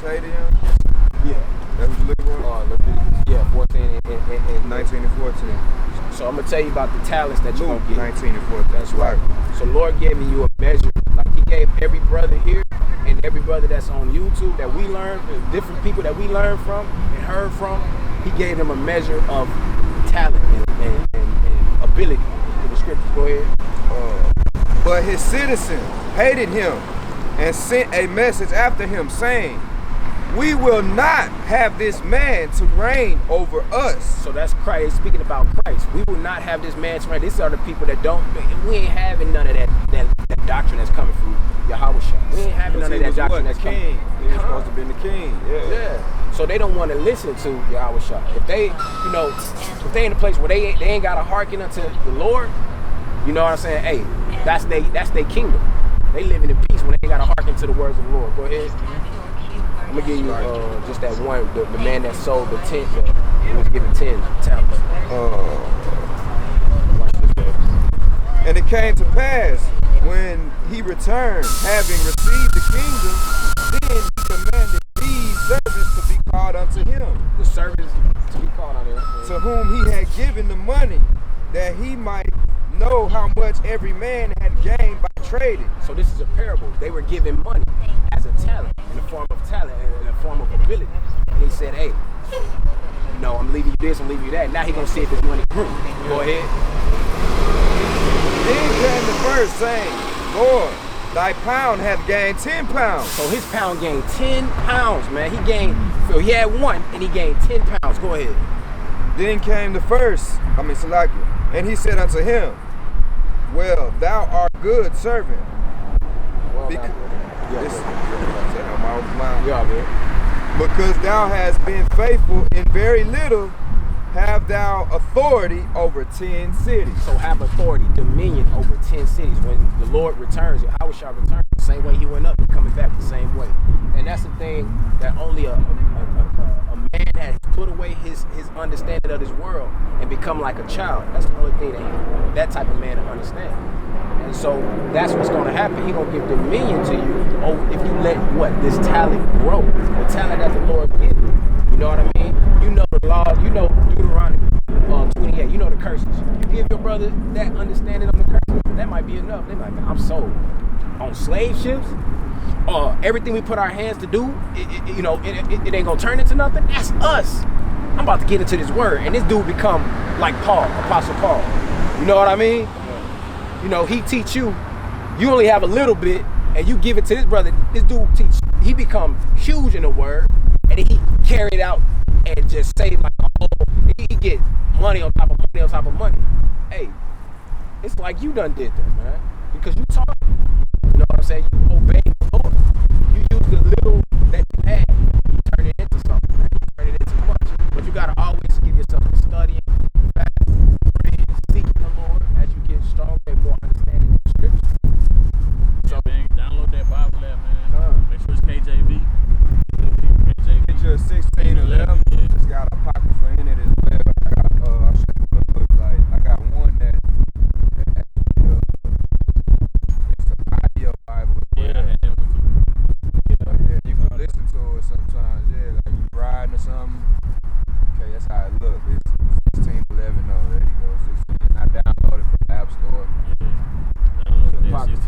hated him? Yeah. That was Leviticus? Yeah, 14 and 19 and 14. So I'm going to tell you about the talents that you're going to get. 19 and 14. That's right. So Lord gave you a measure. Like he gave every brother here and every brother that's on YouTube that we learn, different people that we learn from and heard from, he gave them a measure of talent and ability. To the scriptures, go ahead. But his citizens hated him and sent a message after him saying, we will not have this man to reign over us. So that's Christ, speaking about Christ. We will not have this man to reign. These are the people that don't, we ain't having none of that doctrine that's coming from Yahawashi. We ain't having none of that doctrine that's coming. He was supposed to be the king. Yeah. So they don't want to listen to Yahawashi. If they, if they in a place where they ain't got to hearken unto the Lord, you know what I'm saying? Hey, that's their kingdom. They living in peace when they ain't got to hearken to the words of the Lord. Go ahead. I'm gonna give you just that one, the man that sold the 10, he was given 10 talents. Watch this, baby. And it came to pass when he returned, having received the kingdom, then he commanded these servants to be called unto him. The servants to be called unto him. To whom he had given the money, that he might know how much every man had gained by trading. So this is a parable. They were given money as a talent, in the form of talent, in the form of ability. And he said, hey, I'm leaving you this, I'm leaving you that. Now he's going to see if his money grew. Go ahead. Then came the first saying, Lord, thy pound hath gained 10 pounds. So his pound gained 10 pounds, man. He had one and he gained 10 pounds. Go ahead. Then came the first, Salaki, and he said unto him, well, thou art good servant. Because thou hast been faithful in very little, have thou authority over 10 cities. So have authority, dominion over 10 cities. When the Lord returns, Yahawashi returns the same way he went up, he's coming back the same way. And that's the thing that only a man that has put away his understanding of this world and become like a child. That's the only thing that type of man to understand. And so that's what's going to happen. He's going to give dominion to you if you let this talent grow. The talent that the Lord gives you. You know what I mean? You know the law. You know Deuteronomy 28. You know the curses. You give your brother that understanding of the curses, that might be enough. They might be, I'm sold. On slave ships, everything we put our hands to do, it ain't going to turn into nothing. That's us. I'm about to get into this word. And this dude become like Paul, Apostle Paul. You know what I mean? He teach you only have a little bit, and you give it to this brother. This dude he become huge in the word, and he carry it out and just save like a whole. He get money on top of money on top of money. Hey, it's like you done did that, man, because you taught. You know what I'm saying? You obey the Lord. You use the little that you had, you turn it into something. Man. You turn it into much, but you gotta always give yourself to studying, fasting, praying, seeking the Lord as you get stronger and more understanding of the scriptures. So man, download that Bible app, man. Make sure it's KJV. Get your 1611. It's got a pocket for in it as well. I'll show you what it looks like. I got one that it's an audio Bible. Yeah. You can listen to it sometimes. Yeah, like you riding or something. Okay, that's how it looks. It's 1611. Oh, there you go. 16. I downloaded from the App Store.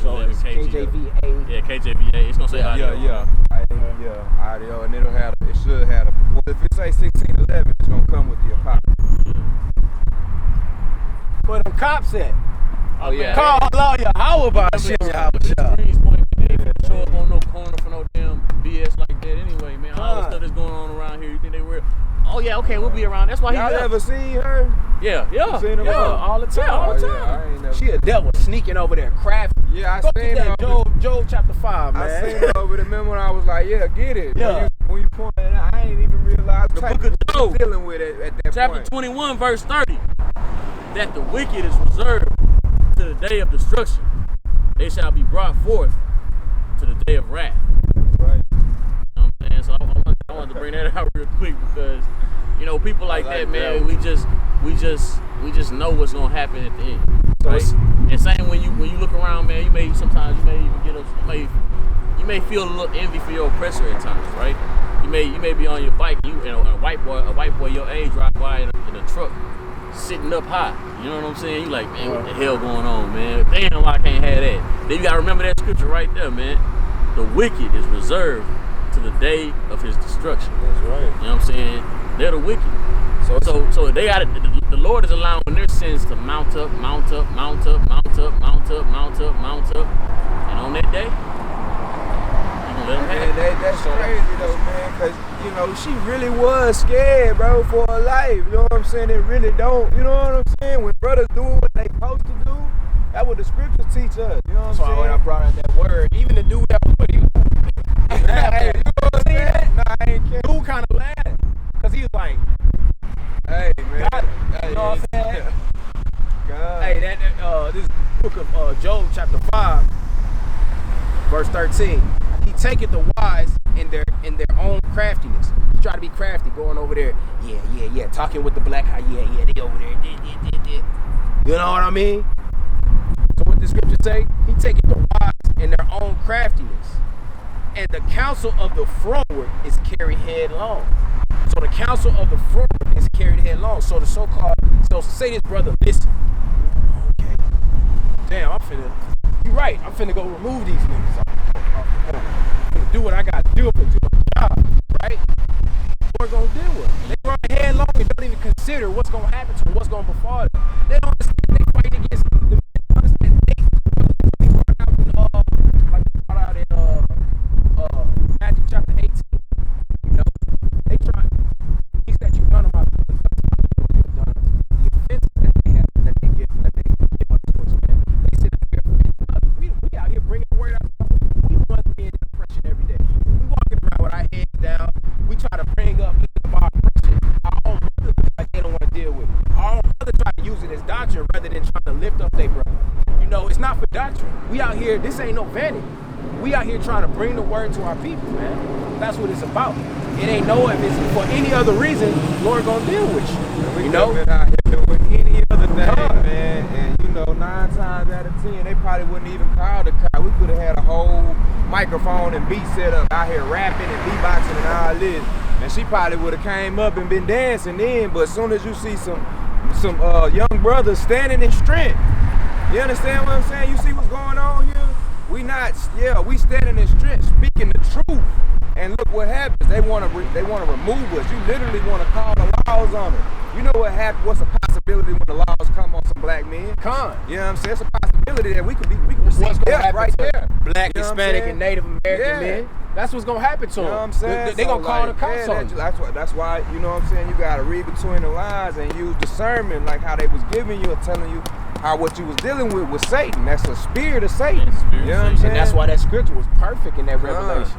So it's KJVA. Yeah, KJVA. It's gonna say audio. Audio, and it should have well, if it say 1611, it's gonna come with the apocrypha. Where them cops at? Oh yeah. Call Allah Yahawah by shit, Show up on no corner for no damn BS like that anyway, man. All the stuff that's going on around here, you think they were? Oh yeah, okay, we'll be around. That's why Y'all ever seen her? Yeah. Seen her all the time. I ain't never She a devil sneaking over there, crafty. Yeah, Go seen get her. that Job chapter 5, man. I seen her over there. Remember when I was like, yeah, get it. Yeah. When you point it out, I ain't even realize The book of Job, dealing with it at that chapter point. 21, verse 30, that the wicked is reserved to the day of destruction. They shall be brought forth to the day of wrath. Right. You know what I'm saying? So I wanted to bring that out real quick because, people like that, man, we just know what's gonna happen at the end. Right? And same when you look around, man, you may even get you may feel a little envy for your oppressor at times, right? You may be on your bike, and a white boy your age drive by in a truck, sitting up high. You know what I'm saying? You like, man, what the hell going on, man? Damn, why I can't have that? Then you gotta remember that scripture right there, man. The wicked is reserved to the day of his destruction. That's right. You know what I'm saying? They're the wicked. So they got it. The Lord is allowing their sins to mount up, and on that day, you gonna let them have it. That's crazy though, man, because she really was scared, bro, for her life. You know what I'm saying? They really don't. You know what I'm saying? When brothers doing what they supposed to do, that's what the scriptures teach us. You know what I'm saying? So when I brought out that word, even the dude that was with you, Hey, you know what I'm saying? Nah, I ain't kidding. dude kind of laughed, cause he was like, Hey, man. got it. You know what I'm saying? God. Hey, this book of Job, chapter 5, verse 13. He taketh the wise in their own craftiness. You try to be crafty, going over there, yeah, talking with the black eye, yeah, they over there, did. You know what I mean? So what the scripture say? He taketh the wise in their own craftiness, and the counsel of the froward is carried headlong. So the counsel of the froward is carried headlong. So the so-called, say this brother, listen. Okay. Damn, you're right. I'm finna go remove these niggas off the corner. I'm finna do what I gotta do for do my job, right? We're gonna deal with them. They run headlong and don't even consider what's gonna happen to them, what's gonna befall them. They don't understand they fight against the understand they brought out in Matthew chapter 18. You know, they try things that you've done about the offenses that they have, that they give us towards, man. They said we out here bringing the word out. We want to be in depression every day. We walking around with our heads down. We try to bring up our oppression. Our own brothers like they don't want to deal with it. Our own brothers try to use it as doctrine rather than trying to lift up their brother. You know, it's not for doctrine. We out here, this ain't no vanity. We out here trying to bring the word to our people, man. That's what it's about. It ain't no, if it's for any other reason, Lord gonna deal with you. We know? Been out here doing any other thing, man. And 9 times out of 10, they probably wouldn't even call the car. We could have had a whole microphone and beat set up out here rapping and beatboxing and all this. And she probably would have came up and been dancing then. But as soon as you see some young brothers standing in strength, you understand what I'm saying? You see what's going on here? We standing in strength, speaking the truth. And look what happens. They want to remove us. You literally want to call the laws on them. You know what happens? What's a possibility when the laws come on some black men? You know what I'm saying? It's a possibility that we could receive death right there. Black, Hispanic, and Native American men. That's what's gonna happen to them. You know what I'm saying? They gonna call the cops on you. That's why, you know what I'm saying? You gotta read between the lines and use discernment, like how they was giving you or telling you how what you was dealing with was Satan. That's a spirit of Satan. You know what I'm saying? And that's why that scripture was perfect in that Revelations.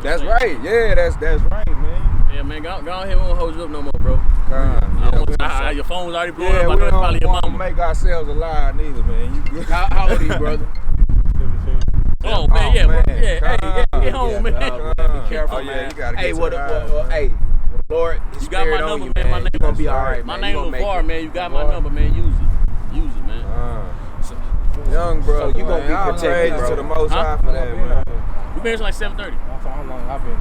That's right. Yeah, that's right, man. Yeah, man, go ahead. We won't hold you up no more, bro. Your phone's already blowing up. I know it's probably your mama. We don't make ourselves alive neither, man. You good? How old are you, brother? Oh, man, yeah, bro. Yeah, hey, get home, man. Be careful, man. man. You gotta get Hey, Lord, you got my number, man. My name, you gonna be all right, my man. name LeVar, man. You got my number, man. Use it, man. Young brother, so you gonna be protected, bro. To the Most High for that, man. We been here till like 7:30. How long I've been?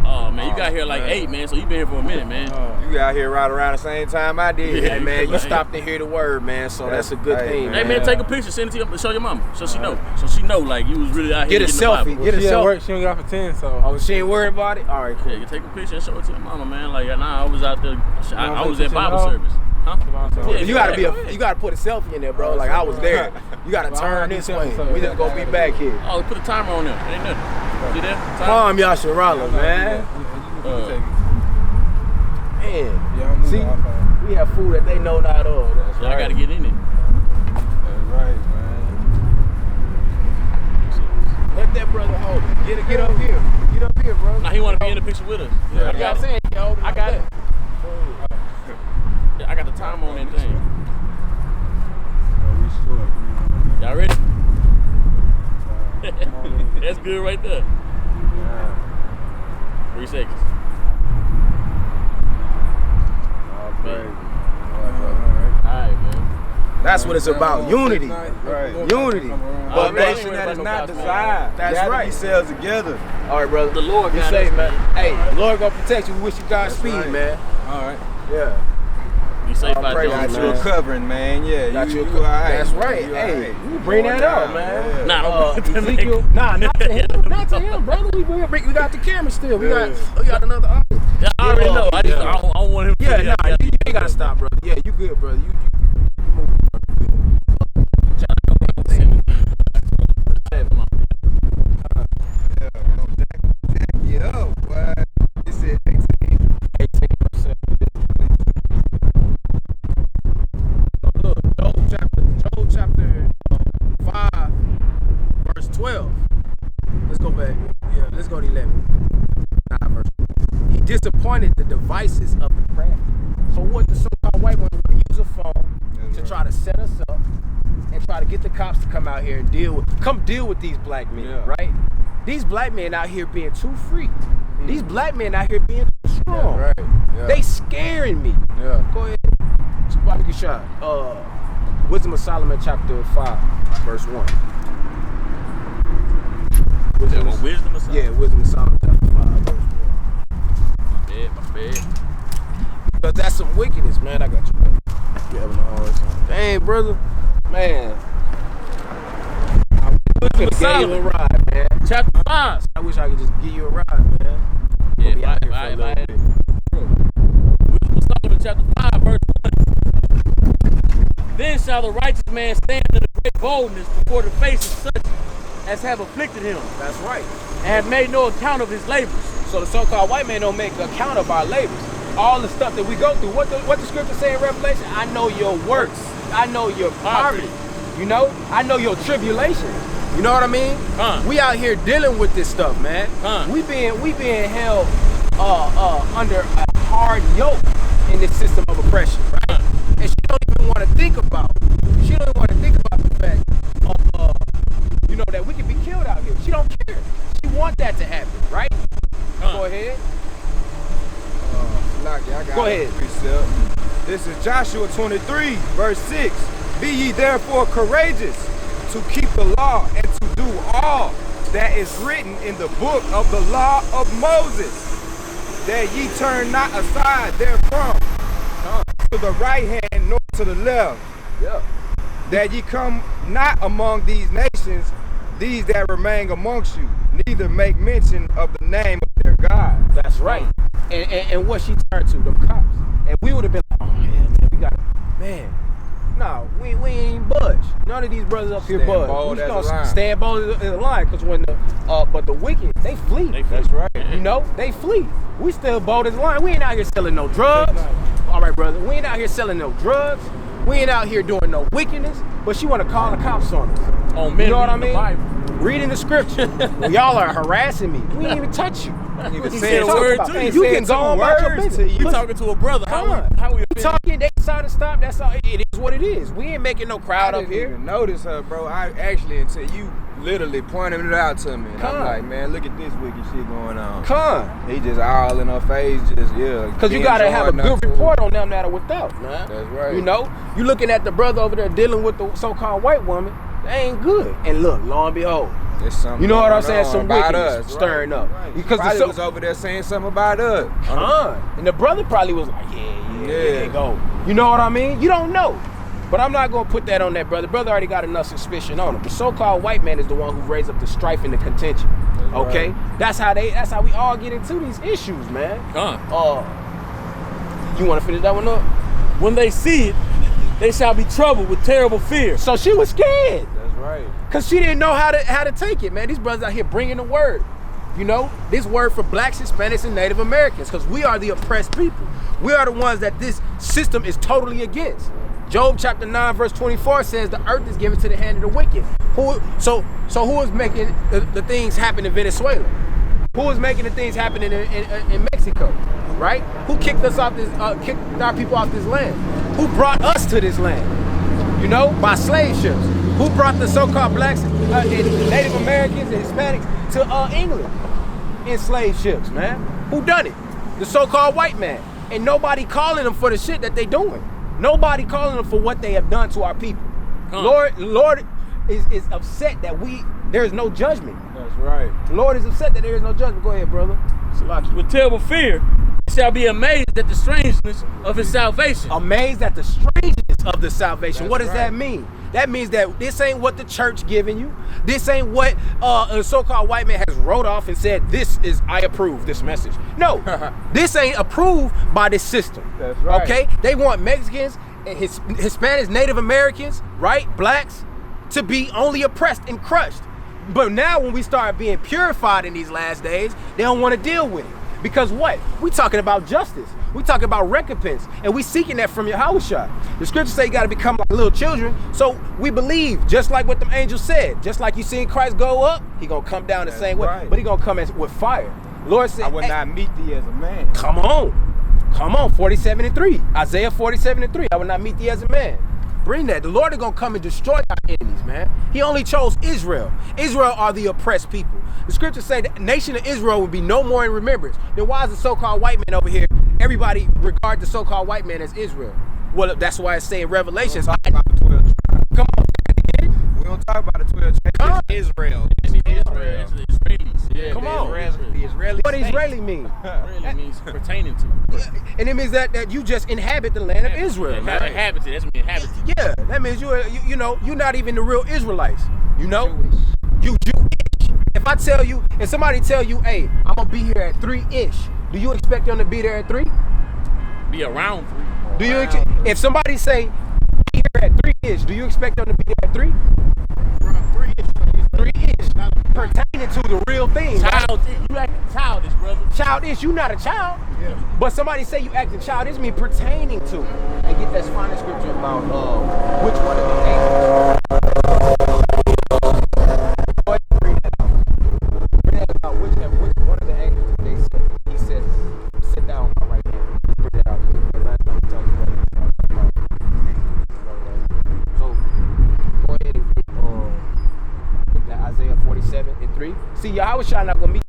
Oh man, you got here like 8, man. So you been here for a minute, man. You got here right around the same time I did. Hey man, you stopped to hear the word, man. So that's a good thing. Hey man, take a picture, send it to show your mama, so she know. So she know like you was really out here. Get a selfie. Get a selfie. She don't get off at 10, so. Oh, she ain't worried about it. All right, cool. Yeah, you take a picture and show it to your mama, man. Like I was out there. I was at Bible service. Huh? Yeah, you gotta put a selfie in there, bro. Like I was there. You gotta turn this way. We just gonna be back here. Oh, put a timer on there. It ain't nothing. See that? Palm Yasharala, man. Man, see, we have food that they know not of. That's right. I gotta get in it. That's right, man. Let that brother hold it. Get up here. Get up here, bro. Now he wanna be in the picture with us. Yeah, I got it. I got it. I got the time on that thing. Y'all ready? That's good right there. 3 seconds. Alright, man. That's what it's about. Unity. Right. Unity. But nation that is not desired. That's right. Themselves together. All right, brother. The Lord Be got safe, us, man. man. Hey, the Lord gonna protect you. We wish you Godspeed, right. man. All right. Yeah. Be safe out praise there, Got God, you man. a covering, man. Yeah. Got you a you co- all right. That's right. You all Hey, right. you bring that up, down, man. yeah. Nah, don't put them Ezekiel, nah, not to him, not to him, brother. We got the camera still. We got another audience. Yeah, I already know. I don't want him to. Yeah, nah, you ain't gotta stop, brother. Yeah, you good, brother. You move, Yo, what? He said 18. 18%. Look, Job chapter 5, verse 12. Let's go back. Yeah, let's go to 11. Nah, verse 12. He disappointed the devices of the crafty. So what the so-called white women would use a phone to try to set us up and try to get the cops to come out here and deal with these black men, right? These black men out here being too free. These black men out here being too strong. Yeah, right. Yeah. They scaring me. Yeah. Go ahead. Barbecue shot. Wisdom of Solomon chapter 5, verse 1. Wisdom or something? Yeah, Wisdom of Solomon chapter 5, verse 1. My bad. Because that's some wickedness, man. I got you, brother. You having a hard time. Dang, brother. Man. I wish I could give you a ride, man. Chapter 5. I wish I could just give you a ride, man. Yeah, Be out here for a little bit. Wisdom of Solomon chapter 5, verse 1. Then shall the righteous man stand in a great boldness before the face of such as have afflicted him, That's right. and have made no account of his labors. So the so-called white man don't make account of our labors. All the stuff that we go through. What the scripture say in Revelation? I know your works. I know your poverty. You know? I know your tribulation. You know what I mean? We out here dealing with this stuff, man. We being held under a hard yoke in this system of oppression, right? And she don't even want to think about. She don't even want to think about the fact of that we can be killed out here. She don't care. She want that to happen, right? Go ahead. Go ahead. Precept. This is Joshua 23, verse 6. Be ye therefore courageous to keep the law and to do all that is written in the book of the law of Moses, that ye turn not aside therefrom to the right hand nor to the left, that ye come not among these nations, these that remain amongst you, neither make mention of the name of their God. That's right. And what she turned to, them cops. And we would have been like, oh man, we got man. No, we ain't budge. None of these brothers up here budge. Bold We as gonna a lion. stand bold as a line, because when but the wicked, they flee. That's right. You know, they flee. We still bold as a lion. We ain't out here selling no drugs. All right, brother. We ain't out here selling no drugs. We ain't out here doing no wickedness. But she want to call the cops on us. Oh, man, You know what I reading the mean? Bible. Reading the scripture. Well, y'all are harassing me. We ain't even touch you. Even He said said a two- word he to said you. You can two go on about your words business. to you. You talking to a brother? How we You offended? talking, they decided to stop. That's all. It is what it is. We ain't making no crowd I up didn't here. even notice her, bro. I actually, until you literally pointed it out to me. And I'm like, man, look at this wicked shit going on. He just all in her face, just, Because you got to have a good report on them that are without, man. That's right. You know, you looking at the brother over there dealing with the so-called white woman, they ain't good. And look, lo and behold, There's something you know what I'm going saying? on Some about wickedness us, stirring up. Right. Because Probably the was over there saying something about us. and the brother probably was like, yeah, go. You know what I mean? You don't know. But I'm not going to put that on that brother. Brother already got enough suspicion on him. The so-called white man is the one who raised up the strife and the contention. Okay? Right. That's how we all get into these issues, man. You want to finish that one up? When they see it, they shall be troubled with terrible fear. So she was scared. That's right. Because she didn't know how to take it, man. These brothers out here bringing the word. You know, this word for blacks, Hispanics, and Native Americans, because we are the oppressed people. We are the ones that this system is totally against. Job chapter 9, verse 24 says the earth is given to the hand of the wicked. So who is making the things happen in Venezuela? Who is making the things happen in Mexico? Right? Who kicked us off this? Kicked our people off this land? Who brought us to this land? You know, by slave ships. Who brought the so-called blacks, and Native Americans, and Hispanics to England in slave ships, man? Who done it? The so-called white man. And nobody calling them for the shit that they doing. Nobody calling them for what they have done to our people. Lord is upset that there is no judgment. That's right. The Lord is upset that there is no judgment. Go ahead, brother. Salaki. With terrible fear, he shall be amazed at the strangeness of his salvation. Amazed at the strangeness of the salvation. That's what does right. that mean? That means that this ain't what the church giving you. This ain't what a so-called white man has wrote off and said, I approve this message. No, this ain't approved by this system. That's right. Okay? They want Mexicans, Hispanics, Native Americans, right? Blacks, to be only oppressed and crushed. But now when we start being purified in these last days, they don't want to deal with it. Because what? We talking about justice. We talking about recompense. And we seeking that from Yahawashi. The scriptures say you got to become like little children. So we believe, just like what the angels said, just like you seen Christ go up, he going to come down the same way. Right. But he going to come with fire. Lord said, I will not meet thee as a man. Come on, 47:3. Isaiah 47:3. I will not meet thee as a man. Bring that. The Lord is going to come and destroy our enemies, man. He only chose Israel. Israel are the oppressed people. The scriptures say the nation of Israel will be no more in remembrance. Then why is the so-called white man over here, everybody regard the so-called white man as Israel? Well, that's why it's saying Revelations. Talk about the 12 tribes. Come on. We don't talk about the 12 tribes. It's Israel. It's the Israelis. Yeah, Come on. The Israeli What does state. Israeli mean? Israeli means pertaining to. And it means that you just inhabit the land of Israel. man. Inhabited. That's mean inhabited. Yeah, that means you know, you're not even the real Israelites. You know? You Jewish. If somebody tell you, hey, I'm gonna be here at 3-ish, do you expect them to be there at 3? Be around 3. Do you if somebody say be here at 3-ish, do you expect them to be there at 3? 3-ish. Pertaining to the real thing. Right? You acting childish, brother. Childish, you not a child. Yeah. But somebody say you acting childish mean pertaining to. And get that final scripture about which one of the angels. Go ahead and bring that out. Bring that out. Which one of the angels they said? He said, sit down on my right hand. Bring that out. Because last time we talked about so go ahead and read that Isaiah 47:3. See, Yahawashi not gonna meet